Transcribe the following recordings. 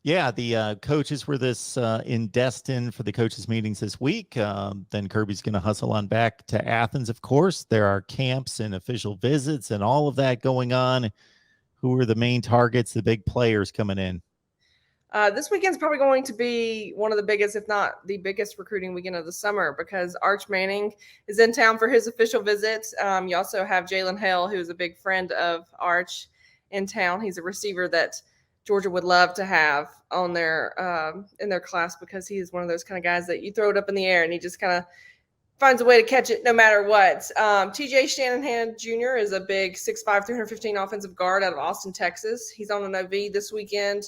Yeah, the coaches were in Destin for the coaches meetings this week. Then Kirby's going to hustle on back to Athens. Of course, there are camps and official visits and all of that going on. Who are the main targets, the big players coming in? This weekend's probably going to be one of the biggest, if not the biggest, recruiting weekend of the summer because Arch Manning is in town for his official visit. You also have Jalen Hale, who is a big friend of Arch, in town. He's a receiver that Georgia would love to have on their in their class because he is one of those kind of guys that you throw it up in the air and he just kind of finds a way to catch it no matter what. TJ Shanahan Jr. is a big 6'5", 315 offensive guard out of Austin, Texas. He's on an OV this weekend.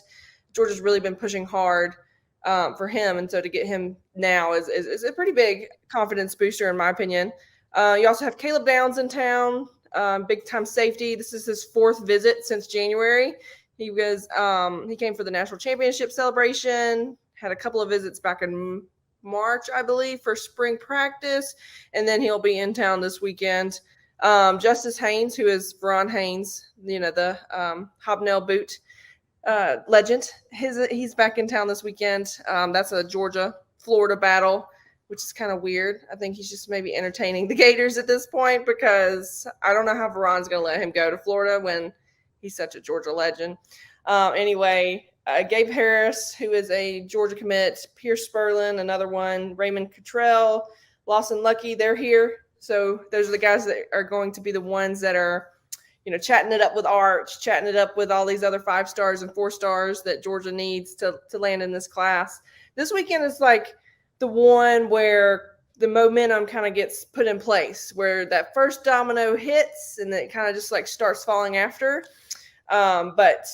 Georgia's really been pushing hard for him, and so to get him now is a pretty big confidence booster, in my opinion. You also have Caleb Downs in town, big time safety. This is his fourth visit since January. He came for the national championship celebration, had a couple of visits back in March, I believe, for spring practice, and then he'll be in town this weekend. Justice Haynes, who is Veron Haynes, the hobnail boot legend. He's back in town this weekend. That's a Georgia-Florida battle, which is kind of weird. I think he's just maybe entertaining the Gators at this point because I don't know how Veron's going to let him go to Florida when he's such a Georgia legend. Anyway, Gabe Harris, who is a Georgia commit, Pierce Spurlin, another one, Raymond Cottrell, Lawson Lucky, they're here. So those are the guys that are going to be the ones that are chatting it up with Arch, chatting it up with all these other 5 stars and 4 stars that Georgia needs to land in this class. This weekend is like the one where the momentum kind of gets put in place, where that first domino hits and it kind of just like starts falling after. But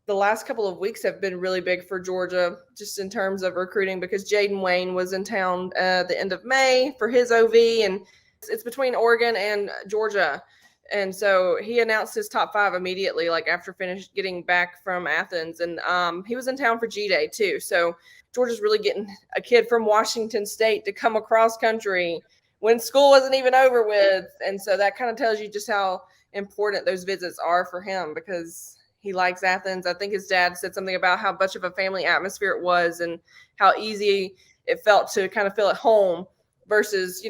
the last couple of weeks have been really big for Georgia just in terms of recruiting because Jaden Wayne was in town the end of May for his OV, and it's between Oregon and Georgia. And so he announced his top 5 immediately, like after getting back from Athens. And he was in town for G-Day too. So Georgia's really getting a kid from Washington State to come across country when school wasn't even over with. And so that kind of tells you just how important those visits are for him because he likes Athens. I think his dad said something about how much of a family atmosphere it was and how easy it felt to kind of feel at home versus,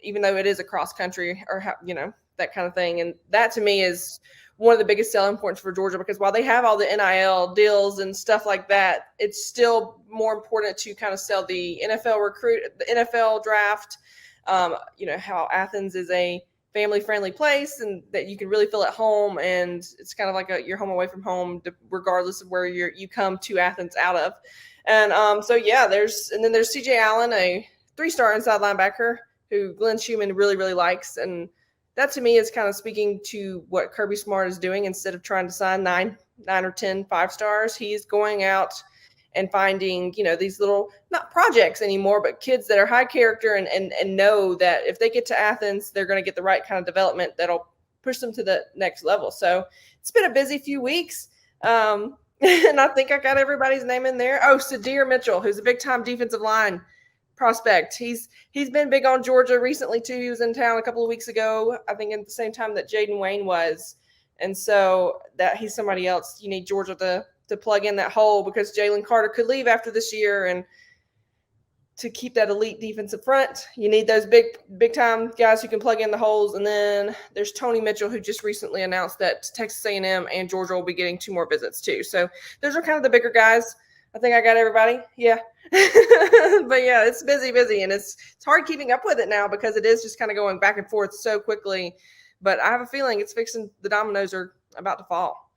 even though it is a cross country or, that kind of thing. And that to me is one of the biggest selling points for Georgia because while they have all the NIL deals and stuff like that, it's still more important to kind of sell the NFL draft, how Athens is a family-friendly place and that you can really feel at home. And it's kind of like your home away from home, regardless of where you come to Athens out of. And there's CJ Allen, a 3-star inside linebacker who Glenn Schumann really, really likes. And that to me is kind of speaking to what Kirby Smart is doing. Instead of trying to sign 9 or 10 5-stars, he's going out and finding, these little, not projects anymore, but kids that are high character and know that if they get to Athens, they're going to get the right kind of development that'll push them to the next level. So it's been a busy few weeks. And I think I got everybody's name in there. Oh, Sadir Mitchell, who's a big-time defensive line prospect. He's been big on Georgia recently too. He was in town a couple of weeks ago, I think at the same time that Jaden Wayne was. And so that he's somebody else you need Georgia to plug in that hole because Jalen Carter could leave after this year. And to keep that elite defensive front, you need those big time guys who can plug in the holes. And then there's Tony Mitchell, who just recently announced that Texas A&M and Georgia will be getting 2 more visits too. So those are kind of the bigger guys. I think I got everybody. Yeah. But yeah, it's busy. And it's hard keeping up with it now because it is just kind of going back and forth so quickly. But I have a feeling it's fixing, the dominoes are about to fall.